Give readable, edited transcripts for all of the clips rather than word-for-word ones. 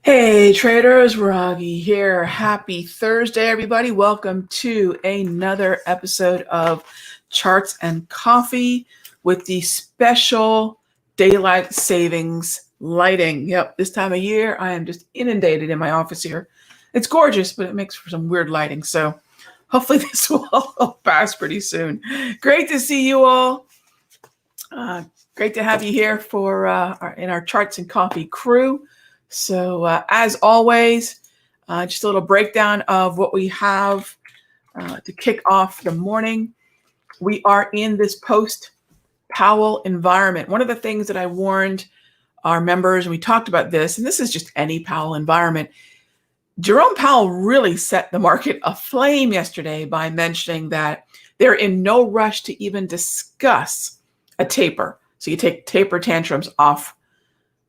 Hey traders, Raghee here. Happy Thursday, everybody. Welcome to another episode of Charts and Coffee with the special daylight savings lighting. Yep, this time of year, I am just inundated in my office here. It's gorgeous, but it makes for some weird lighting. So hopefully this will all pass pretty soon. Great to see you all. Great to have you here for in our Charts and Coffee crew. So as always, just a little breakdown of what we have to kick off the morning. We are in this post-Powell environment. One of the things that I warned our members, and we talked about this, and this is just any Powell environment, Jerome Powell really set the market aflame yesterday by mentioning that they're in no rush to even discuss a taper. So you take taper tantrums off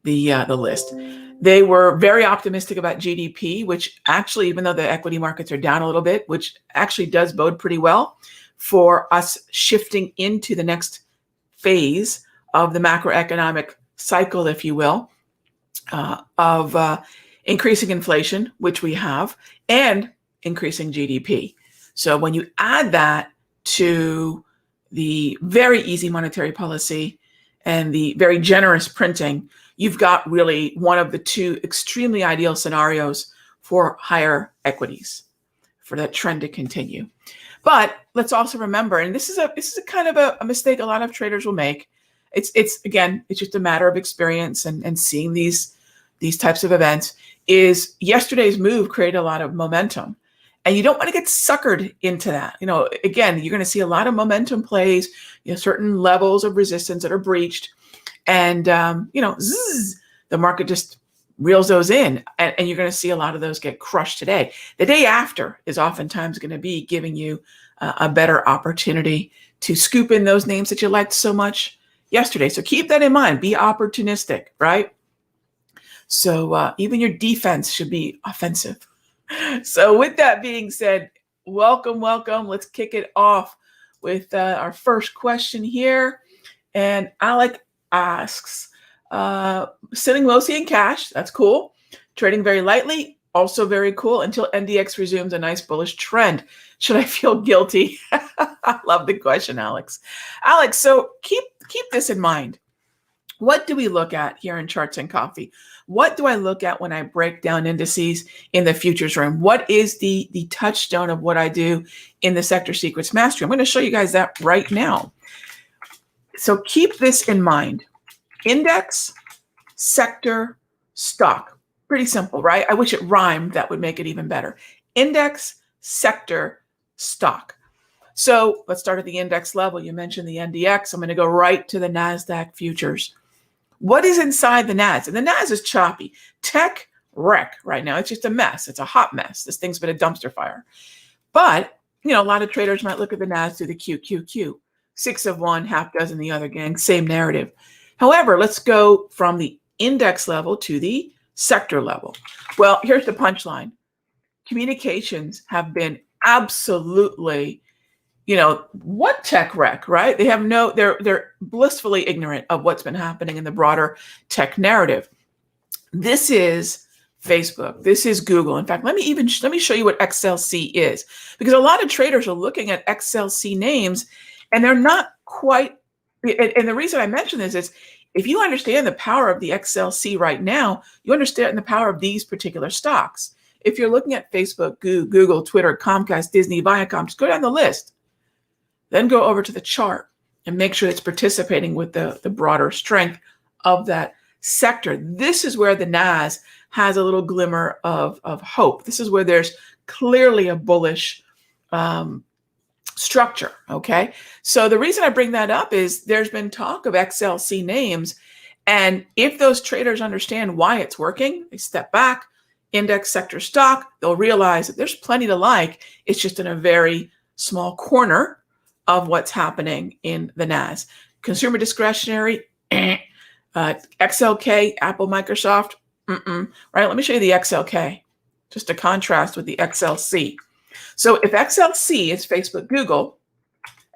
the list. They were very optimistic about GDP, which actually, even though the equity markets are down a little bit, which actually does bode pretty well for us shifting into the next phase of the macroeconomic cycle, if you will, of increasing inflation, which we have, and increasing GDP. So when you add that to the very easy monetary policy and the very generous printing, you've got really one of the two extremely ideal scenarios for higher equities, for that trend to continue. But let's also remember, and this is a kind of a mistake a lot of traders will make. It's just a matter of experience and seeing these types of events. Is yesterday's move created a lot of momentum, and you don't want to get suckered into that. Again, you're going to see a lot of momentum plays, certain levels of resistance that are breached. And, the market just reels those in, and you're going to see a lot of those get crushed today. The day after is oftentimes going to be giving you a better opportunity to scoop in those names that you liked so much yesterday. So keep that in mind. Be opportunistic, right? So even your defense should be offensive. So with that being said, welcome. Let's kick it off with our first question here. And Alec asks, sitting mostly in cash, that's cool. Trading very lightly, also very cool, until NDX resumes a nice bullish trend. Should I feel guilty? I love the question, Alex. Alex, so keep this in mind. What do we look at here in Charts and Coffee? What do I look at when I break down indices in the futures room? What is the touchstone of what I do in the Sector Secrets Mastery? I'm going to show you guys that right now. So keep this in mind. Index, sector, stock. Pretty simple, right? I wish it rhymed. That would make it even better. Index, sector, stock. So let's start at the index level. You mentioned the NDX. I'm going to go right to the NASDAQ futures. What is inside the NAS? And the NAS is choppy. Tech wreck right now. It's just a mess. It's a hot mess. This thing's been a dumpster fire. But, a lot of traders might look at the NAS through the QQQ. 6 of one, half dozen the other, gang. Same narrative. However, let's go from the index level to the sector level. Well, here's the punchline. Communications have been absolutely, what tech wreck, right? They're blissfully ignorant of what's been happening in the broader tech narrative. This is Facebook. This is Google. In fact, let me show you what XLC is, because a lot of traders are looking at XLC names and they're not quite. And the reason I mention this is if you understand the power of the XLC right now, you understand the power of these particular stocks. If you're looking at Facebook, Google, Twitter, Comcast, Disney, Viacom, just go down the list. Then go over to the chart and make sure it's participating with the broader strength of that sector. This is where the NAS has a little glimmer of hope. This is where there's clearly a bullish structure, okay? So the reason I bring that up is there's been talk of XLC names, and if those traders understand why it's working, they step back, index sector stock, they'll realize that there's plenty to like. It's just in a very small corner of what's happening in the NAS. Consumer discretionary, XLK, Apple, Microsoft, right? Let me show you the XLK, just to contrast with the XLC. So if XLC is Facebook, Google,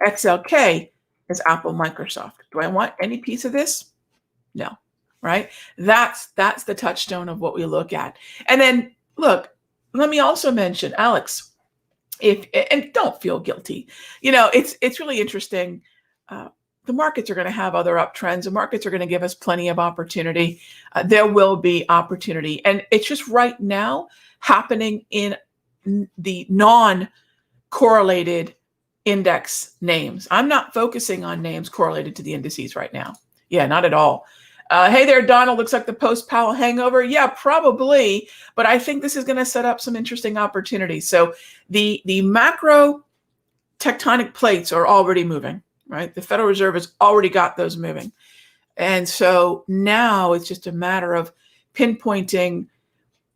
XLK is Apple, Microsoft. Do I want any piece of this? No. right? That's the touchstone of what we look at. And then look, let me also mention, Alex, and don't feel guilty. It's really interesting. Uh, the markets are going to have other uptrends. The markets are going to give us plenty of opportunity. There will be opportunity, and it's just right now happening in the non-correlated index names. I'm not focusing on names correlated to the indices right now. Yeah, not at all. Hey there, Donald. Looks like the post-Powell hangover. Yeah, probably. But I think this is going to set up some interesting opportunities. So the macro tectonic plates are already moving, right? The Federal Reserve has already got those moving. And so now it's just a matter of pinpointing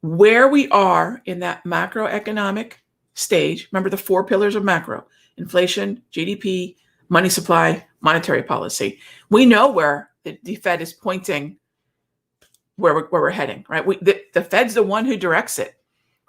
where we are in that macroeconomic stage. Remember the 4 pillars of macro: inflation, GDP, money supply, monetary policy. We know where the Fed is pointing where we're heading, right? The Fed's the one who directs it,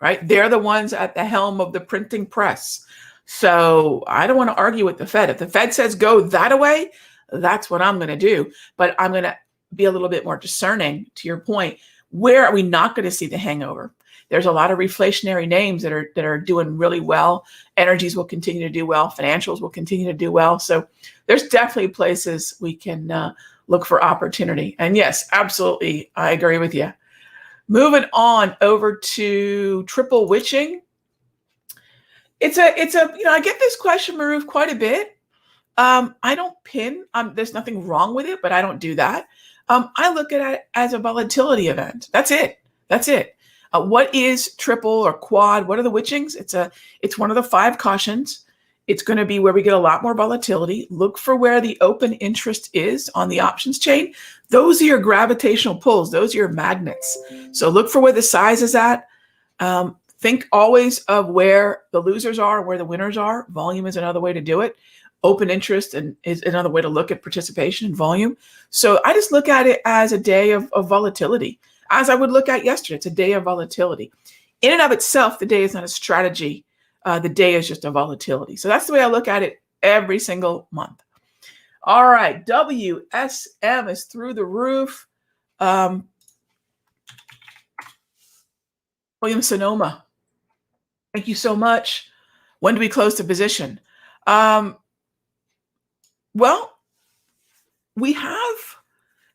right? They're the ones at the helm of the printing press. So I don't want to argue with the Fed. If the Fed says go that way, that's what I'm going to do. But I'm going to be a little bit more discerning, to your point. Where are we not going to see the hangover? There's a lot of reflationary names that are doing really well. Energies will continue to do well. Financials will continue to do well. So there's definitely places we can look for opportunity. And yes, absolutely, I agree with you. Moving on over to triple witching. It's a I get this question, Maruf, quite a bit. I don't pin. There's nothing wrong with it, but I don't do that. I look at it as a volatility event. That's it. What is triple or quad? What are the witchings? It's one of the 5 cautions. It's going to be where we get a lot more volatility. Look for where the open interest is on the options chain. Those are your gravitational pulls. Those are your magnets. So look for where the size is at. Think always of where the losers are, where the winners are. Volume is another way to do it. Open interest is another way to look at participation and volume. So I just look at it as a day of volatility, as I would look at yesterday. It's a day of volatility. In and of itself, the day is not a strategy. The day is just a volatility. So that's the way I look at it every single month. All right, WSM is through the roof. William Sonoma, thank you so much. When do we close the position? Well, we have,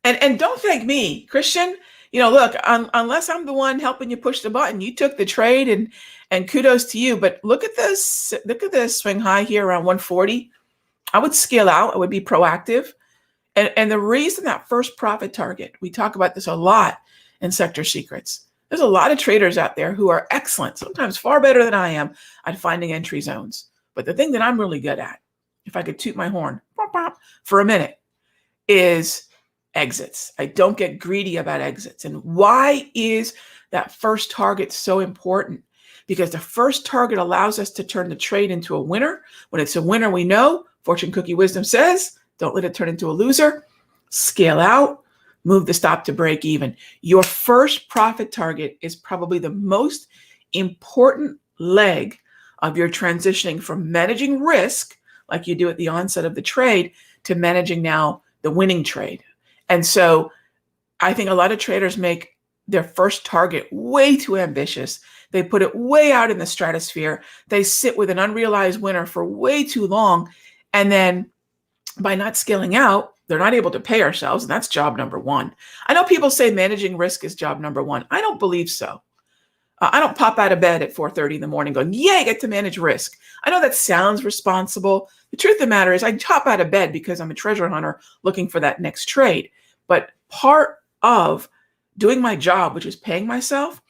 and don't thank me, Christian. Look, unless I'm the one helping you push the button, you took the trade, and kudos to you. But look at this swing high here around 140. I would scale out. I would be proactive. And the reason that first profit target, we talk about this a lot in Sector Secrets. There's a lot of traders out there who are excellent, sometimes far better than I am at finding entry zones. But the thing that I'm really good at, if I could toot my horn for a minute, is exits. I don't get greedy about exits. And why is that first target so important? Because the first target allows us to turn the trade into a winner. When it's a winner, we know, fortune cookie wisdom says, don't let it turn into a loser. Scale out, move the stop to break even. Your first profit target is probably the most important leg of your transitioning from managing risk, like you do at the onset of the trade, to managing now the winning trade. And so I think a lot of traders make their first target way too ambitious. They put it way out in the stratosphere. They sit with an unrealized winner for way too long. And then by not scaling out, they're not able to pay ourselves. And that's job number 1. I know people say managing risk is job number 1. I don't believe so. I don't pop out of bed at 4:30 in the morning going, yay, I get to manage risk. I know that sounds responsible. The truth of the matter is I hop out of bed because I'm a treasure hunter looking for that next trade. But part of doing my job, which is paying myself,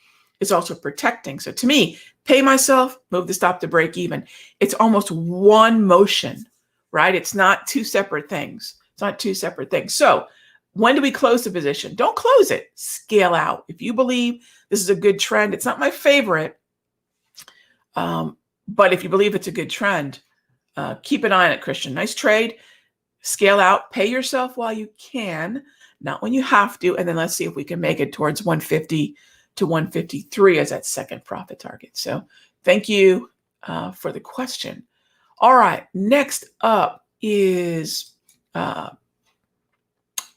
is also protecting. So to me, pay myself, move the stop to break even. It's almost one motion, right? It's not 2 separate things. So when do we close the position? Don't close it. Scale out. If you believe this is a good trend, it's not my favorite, but if you believe it's a good trend, keep an eye on it, Christian. Nice trade. Scale out. Pay yourself while you can, not when you have to. And then let's see if we can make it towards 150 to 153 as that second profit target. So thank you for the question. All right. Next up is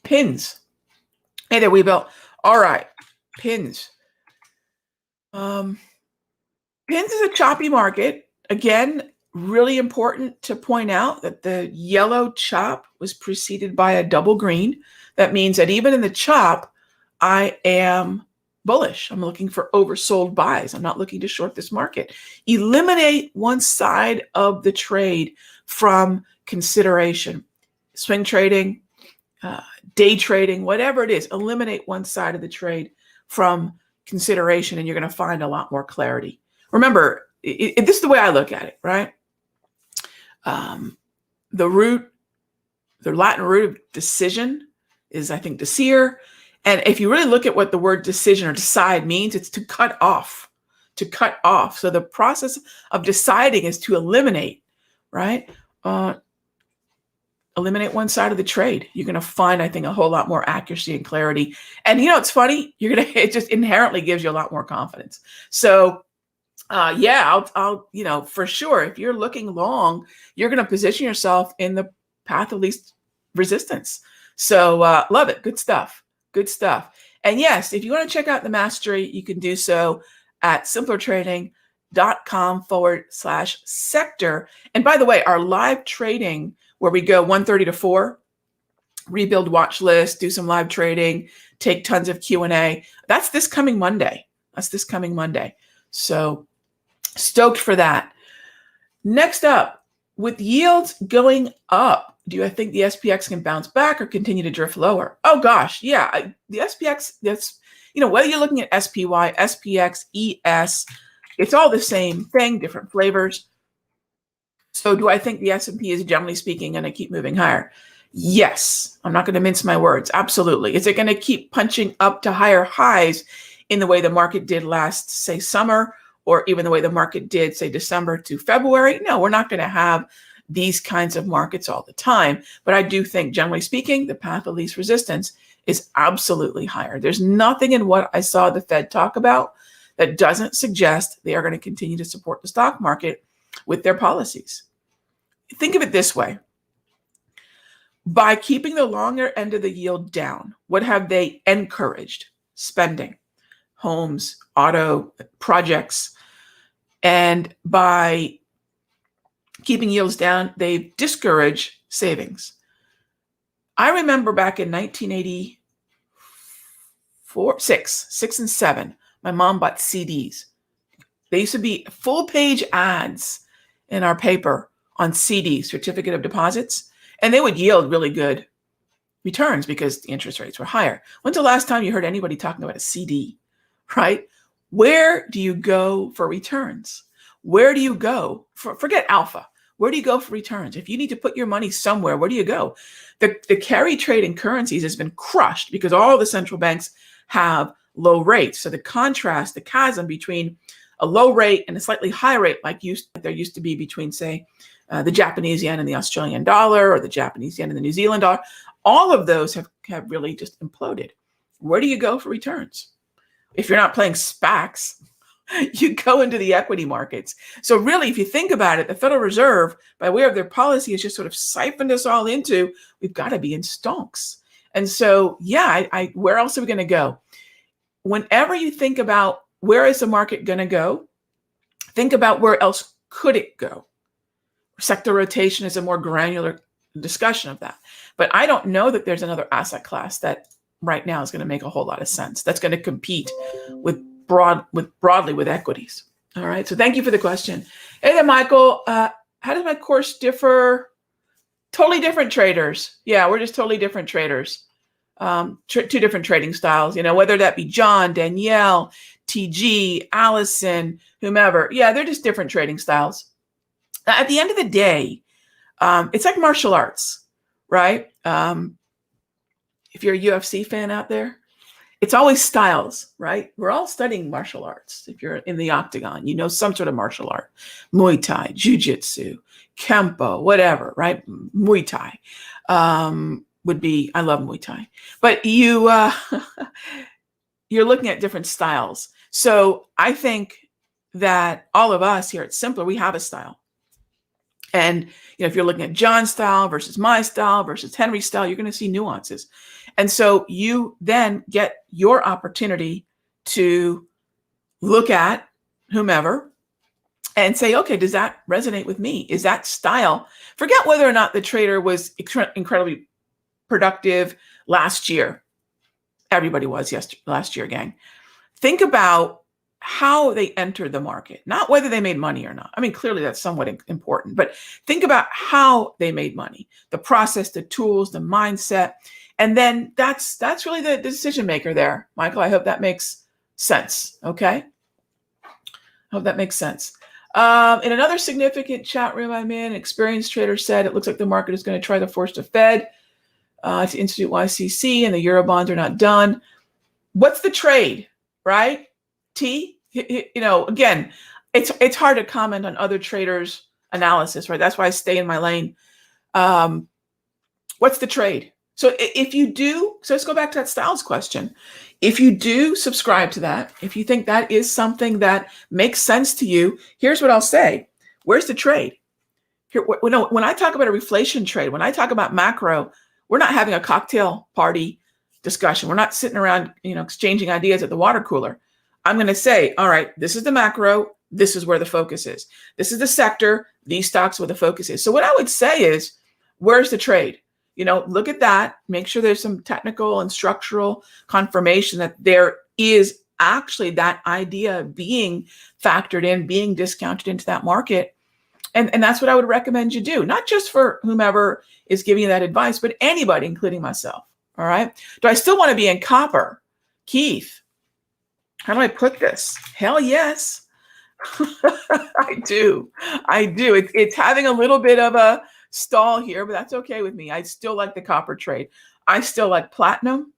pins. Hey there, Webuilt. All right, pins. Pins is a choppy market. Again, really important to point out that the yellow chop was preceded by a double green. That means that even in the chop, I am bullish. I'm looking for oversold buys. I'm not looking to short this market. Eliminate one side of the trade from consideration. Swing trading, day trading, whatever it is, eliminate one side of the trade from consideration and you're going to find a lot more clarity. Remember, this is the way I look at it, right? The Latin root of decision is, I think, desir. And if you really look at what the word decision or decide means, it's to cut off, So the process of deciding is to eliminate, right? Eliminate one side of the trade. You're going to find, I think, a whole lot more accuracy and clarity. And it's funny. It just inherently gives you a lot more confidence. So, I'll for sure, if you're looking long, you're going to position yourself in the path of least resistance. So, love it. Good stuff. And yes, if you want to check out the mastery, you can do so at simplertrading.com/sector. And by the way, our live trading, where we go 1:30 to 4, rebuild watch list, do some live trading, take tons of Q&A. That's this coming Monday. So stoked for that. Next up, with yields going up, do I think the SPX can bounce back or continue to drift lower? Oh gosh, yeah. The SPX, that's, whether you're looking at SPY, SPX, ES, it's all the same thing, different flavors. So do I think the S&P is, generally speaking, going to keep moving higher? Yes. I'm not going to mince my words. Absolutely. Is it going to keep punching up to higher highs in the way the market did last, say, summer, or even the way the market did, say, December to February? No, we're not going to have these kinds of markets all the time. But I do think, generally speaking, the path of least resistance is absolutely higher. There's nothing in what I saw the Fed talk about that doesn't suggest they are going to continue to support the stock market with their policies. Think of it this way. By keeping the longer end of the yield down, what have they encouraged? Spending, homes, auto, projects. And by keeping yields down, they've discouraged savings. I remember back in 1984, 6 and 7, my mom bought CDs. They used to be full-page ads in our paper on CDs, certificate of deposits, and they would yield really good returns because the interest rates were higher. When's the last time you heard anybody talking about a CD, right? Where do you go for returns? Where do you go forget alpha? Where do you go for returns? If you need to put your money somewhere, where do you go? The carry trade in currencies has been crushed because all the central banks have low rates. So the contrast, the chasm between a low rate and a slightly high rate, like there used to be between, say, the Japanese yen and the Australian dollar, or the Japanese yen and the New Zealand dollar, all of those have really just imploded. Where do you go for returns? If you're not playing SPACs, you go into the equity markets. So really, if you think about it, the Federal Reserve, by way of their policy, has just sort of siphoned us all into, we've got to be in stonks. And so, where else are we going to go? Whenever you think about where is the market going to go, think about where else could it go. Sector rotation is a more granular discussion of that. But I don't know that there's another asset class that right now is going to make a whole lot of sense. That's going to compete broadly with equities. All right. So thank you for the question. Hey there, Michael. How does my course differ? Totally different traders. Yeah, we're just totally different traders. Two different trading styles, whether that be John, Danielle, TG, Allison, whomever. Yeah, they're just different trading styles. At the end of the day, it's like martial arts, right? If you're a UFC fan out there, it's always styles, right? We're all studying martial arts. If you're in the octagon, some sort of martial art, Muay Thai, Jiu-Jitsu, Kempo, whatever, right? Muay Thai would be, I love Muay Thai, but you're looking at different styles. So I think that all of us here at Simpler, we have a style. And if you're looking at John's style versus my style versus Henry's style, you're going to see nuances. And so you then get your opportunity to look at whomever and say, okay, does that resonate with me? Is that style? Forget whether or not the trader was incredibly productive last year. Everybody was last year, gang. Think about how they entered the market, not whether they made money or not. I mean, clearly that's somewhat important, but think about how they made money, the process, the tools, the mindset. And then that's really the decision maker there. Michael, I hope that makes sense. Okay. I hope that makes sense. In another significant chat room I'm in, an experienced trader said it looks like the market is going to try to force the Fed to institute YCC and the Eurobonds are not done. What's the trade, right? Again, it's hard to comment on other traders' analysis, right? That's why I stay in my lane. What's the trade? So if you do, so let's go back to that styles question. If you do subscribe to that, if you think that is something that makes sense to you, here's what I'll say. Where's the trade? Here, when I talk about a reflation trade, when I talk about macro, we're not having a cocktail party discussion. We're not sitting around, exchanging ideas at the water cooler. I'm going to say, all right, this is the macro. This is where the focus is. This is the sector. These stocks where the focus is. So what I would say is, where's the trade? Look at that. Make sure there's some technical and structural confirmation that there is actually that idea being factored in, being discounted into that market. And that's what I would recommend you do, not just for whomever is giving you that advice, but anybody, including myself. All right. Do I still want to be in copper? Keith, how do I put this? Hell yes. I do. It's having a little bit of a stall here, but that's okay with me. I still like the copper trade. I still like platinum.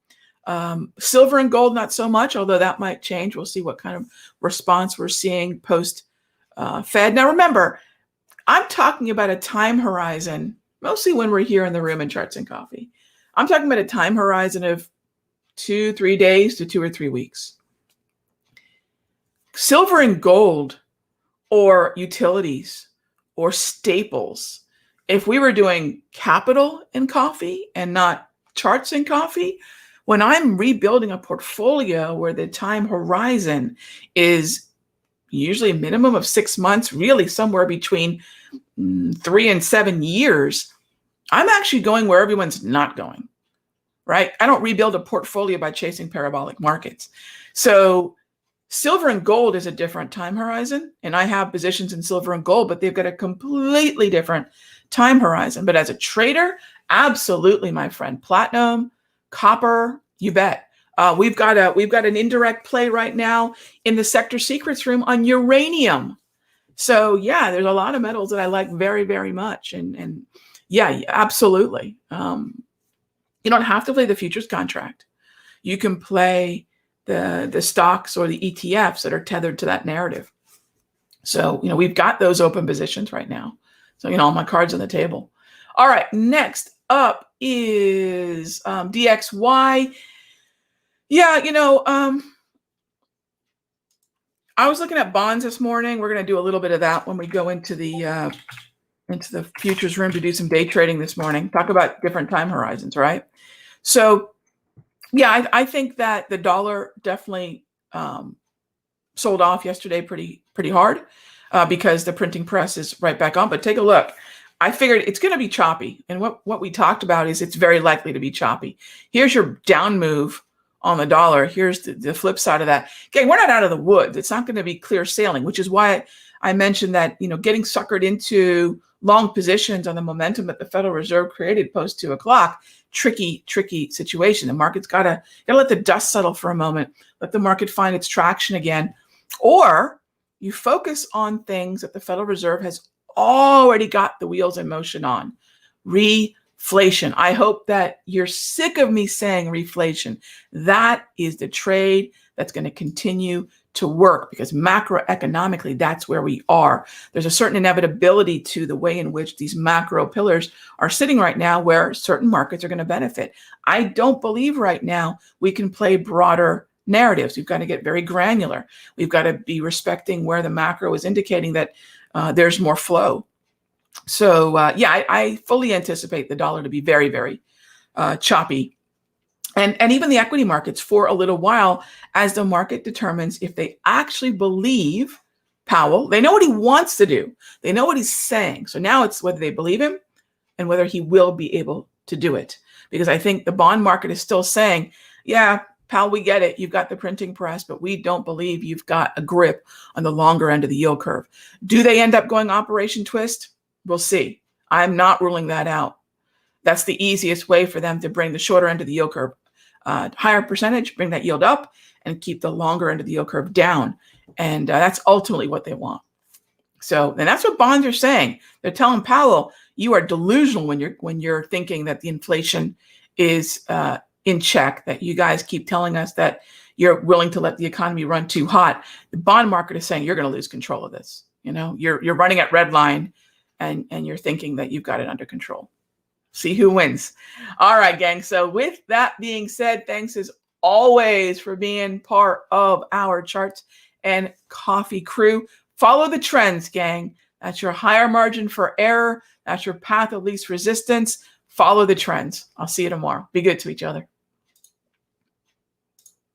Silver and gold, not so much, although that might change. We'll see what kind of response we're seeing post Fed. Now, remember, I'm talking about a time horizon, mostly when we're here in the room in Charts and Coffee. I'm talking about a time horizon of 2-3 days to 2 or 3 weeks. Silver and gold or utilities or staples, if we were doing capital in coffee and not charts in coffee, when I'm rebuilding a portfolio where the time horizon is usually a minimum of 6 months, really somewhere between 3 and 7 years, I'm actually going where everyone's not going, right? I don't rebuild a portfolio by chasing parabolic markets. So silver and gold is a different time horizon, and I have positions in silver and gold, but they've got a completely different time horizon. But as a trader, absolutely, my friend, platinum, copper, you bet. We've got an indirect play right now in the Sector Secrets room on uranium. So yeah, there's a lot of metals that I like very, very much, and yeah, absolutely. You don't have to play the futures contract. You can play the stocks or the ETFs that are tethered to that narrative. So we've got those open positions right now. So all my cards on the table. All right, next up is DXY. Yeah, I was looking at bonds this morning. We're going to do a little bit of that when we go into the futures room to do some day trading this morning. Talk about different time horizons, right? So, yeah, I think that the dollar definitely sold off yesterday pretty hard because the printing press is right back on. But take a look. I figured it's going to be choppy. And what we talked about is it's very likely to be choppy. Here's your down move on the dollar. Here's the flip side of that. Okay, we're not out of the woods. It's not going to be clear sailing, which is why I mentioned that, getting suckered into long positions on the momentum that the Federal Reserve created post 2 o'clock, tricky situation. The market's gotta let the dust settle for a moment, let the market find its traction again. Or you focus on things that the Federal Reserve has already got the wheels in motion on. Reflation. I hope that you're sick of me saying reflation. That is the trade that's going to continue to work because macroeconomically, that's where we are. There's a certain inevitability to the way in which these macro pillars are sitting right now where certain markets are going to benefit. I don't believe right now we can play broader narratives. We've got to get very granular. We've got to be respecting where the macro is indicating that there's more flow. So yeah, I fully anticipate the dollar to be very, very choppy and even the equity markets for a little while, as the market determines if they actually believe Powell. They know what he wants to do. They know what he's saying. So now it's whether they believe him and whether he will be able to do it. Because I think the bond market is still saying, yeah, Powell, we get it. You've got the printing press, but we don't believe you've got a grip on the longer end of the yield curve. Do they end up going Operation Twist? We'll see. I'm not ruling that out. That's the easiest way for them to bring the shorter end of the yield curve higher percentage, bring that yield up, and keep the longer end of the yield curve down. And that's ultimately what they want. So, and that's what bonds are saying. They're telling Powell, you are delusional when you're thinking that the inflation is in check, that you guys keep telling us that you're willing to let the economy run too hot. The bond market is saying you're going to lose control of this. You know, you're running at red line and you're thinking that you've got it under control. See who wins. All right, gang. So with that being said, thanks as always for being part of our Charts and Coffee crew. Follow the trends, gang. That's your higher margin for error. That's your path of least resistance. Follow the trends. I'll see you tomorrow. Be good to each other.